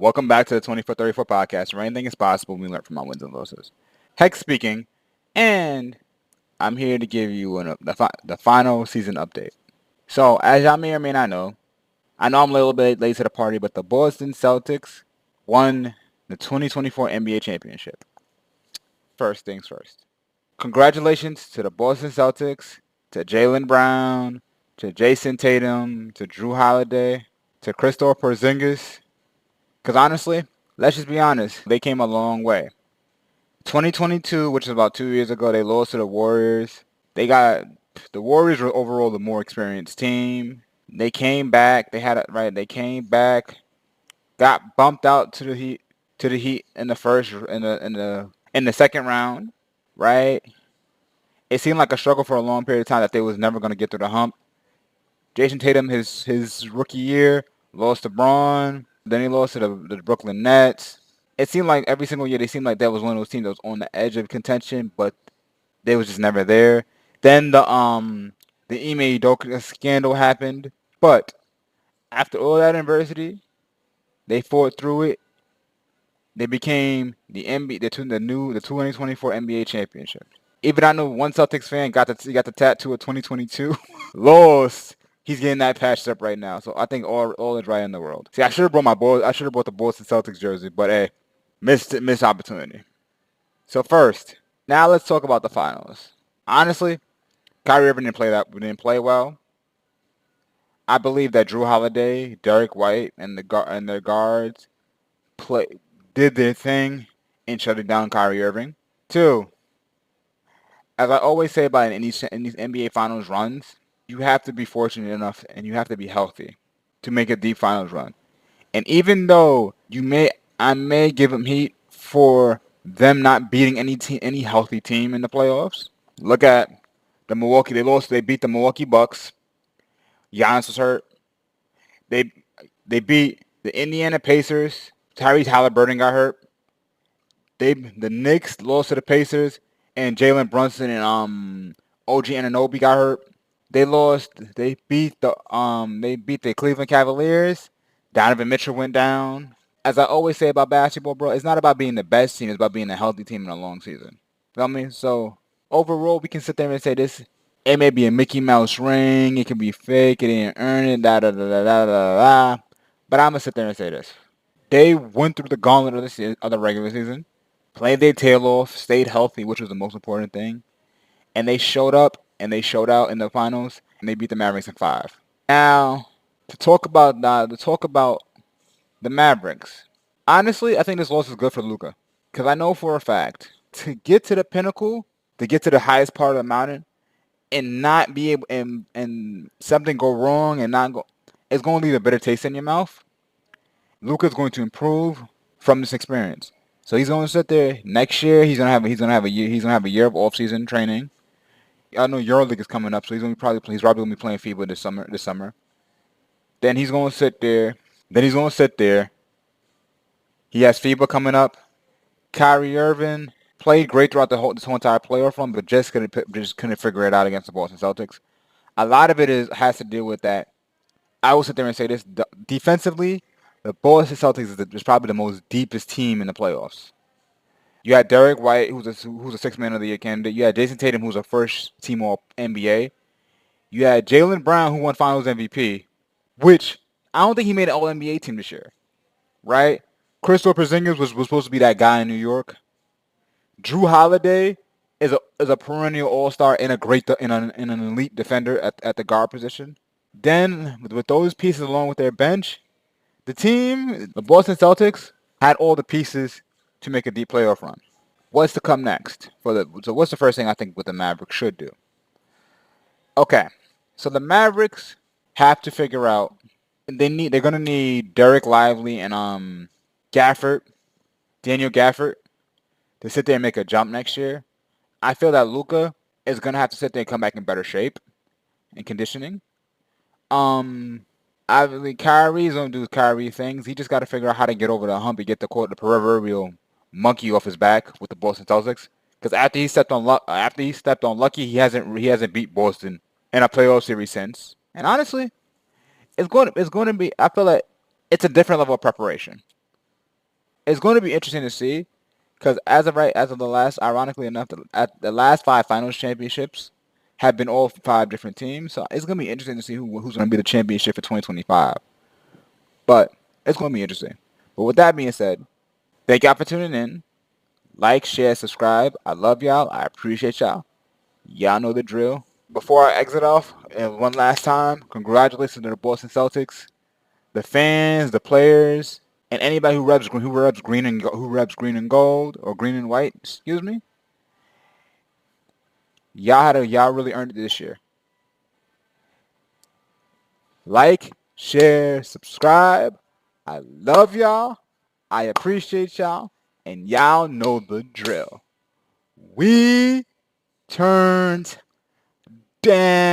Welcome back to the 2434 podcast, where anything is possible we learn from our wins and losses. Heck speaking, and I'm here to give you the final season update. So, as y'all may or may not know, I know I'm a little bit late to the party, but the Boston Celtics won the 2024 NBA championship. First things first. Congratulations to the Boston Celtics, to Jaylen Brown, to Jason Tatum, to Drew Holiday, to Kristaps Porzingis. Because honestly, let's just be honest, they came a long way. 2022, which is about 2 years ago, they lost to the Warriors. The Warriors were overall the more experienced team. They came back. They had it right. They came back, got bumped out to the Heat in the second round. Right. It seemed like a struggle for a long period of time that they was never going to get through the hump. Jason Tatum, his rookie year, lost to Braun. Then he lost to the Brooklyn Nets. It seemed like every single year they seemed like that was one of those teams that was on the edge of contention, but they was just never there. Then the Ime Udoka scandal happened, but after all that adversity, they fought through it. They became the 2024 NBA championship. Even I know one Celtics fan got the tattoo of 2022. Lost. He's getting that patched up right now. So I think all is right in the world. See, I should have brought the Boston Celtics jersey, but hey, missed opportunity. So first, now let's talk about the finals. Honestly, Kyrie Irving didn't play well. I believe that Drew Holiday, Derek White, and their guards did their thing in shutting down Kyrie Irving. Two, as I always say about in these NBA Finals runs, you have to be fortunate enough and you have to be healthy to make a deep Finals run. And even though I may give them heat for them not beating any healthy team in the playoffs. Look at the Milwaukee. They beat the Milwaukee Bucks. Giannis was hurt. They beat the Indiana Pacers. Tyrese Halliburton got hurt. The Knicks lost to the Pacers, and Jalen Brunson and OG Anunoby got hurt. They lost. They beat the Cleveland Cavaliers. Donovan Mitchell went down. As I always say about basketball, bro, it's not about being the best team. It's about being a healthy team in a long season. Feel me? So overall, we can sit there and say this. It may be a Mickey Mouse ring. It can be fake. It didn't earn it. Da da da da da da da. But I'm gonna sit there and say this. They went through the gauntlet of the regular season, played their tail off, stayed healthy, which was the most important thing, and they showed up and they showed out in the finals, and they beat the Mavericks in 5. Now, to talk about the Mavericks. Honestly, I think this loss is good for Luka, because I know for a fact to get to the pinnacle, to get to the highest part of the mountain, and not be able and something go wrong and not go, it's going to leave a bitter taste in your mouth. Luka's going to improve from this experience. So he's going to sit there next year. He's gonna have a year of off season training. I know EuroLeague is coming up, so he's probably going to be playing FIBA this summer. Then he's going to sit there. He has FIBA coming up. Kyrie Irving played great throughout this whole entire playoff run, but just couldn't figure it out against the Boston Celtics. A lot of it has to do with that. I will sit there and say this: defensively, the Boston Celtics is probably the most deepest team in the playoffs. You had Derek White, who's a Sixth Man of the Year candidate. You had Jason Tatum, who's a first team All NBA. You had Jaylen Brown, who won Finals MVP, which I don't think he made an All NBA team this year, right? Kristaps Porzingis was supposed to be that guy in New York. Drew Holiday is a perennial All-Star and an elite defender at the guard position. Then with those pieces along with their bench, the Boston Celtics, had all the pieces to make a deep playoff run. What's to come next? So what's the first thing I think what the Mavericks should do? Okay, so the Mavericks have to figure out they're gonna need Derek Lively and Daniel Gafford to sit there and make a jump next year. I feel that Luka is gonna have to sit there and come back in better shape and conditioning. Obviously Kyrie's gonna do Kyrie things. He just got to figure out how to get over the hump and get the proverbial monkey off his back with the Boston Celtics. Because after he stepped on Lucky, he hasn't beat Boston in a playoff series since. And honestly, it's going to be. I feel like it's a different level of preparation. it's going to be interesting to see because as of the last, ironically enough, at the last 5 finals championships have been all 5 different teams. So it's going to be interesting to see who's going to be the championship for 2025. But it's going to be interesting. But with that being said, thank y'all for tuning in. Like, share, subscribe. I love y'all. I appreciate y'all. Y'all know the drill. Before I exit off, and one last time, congratulations to the Boston Celtics, the fans, the players, and anybody who reps green and gold or green and white. Excuse me. Y'all really earned it this year. Like, share, subscribe. I love y'all. I appreciate y'all, and y'all know the drill. We turned down.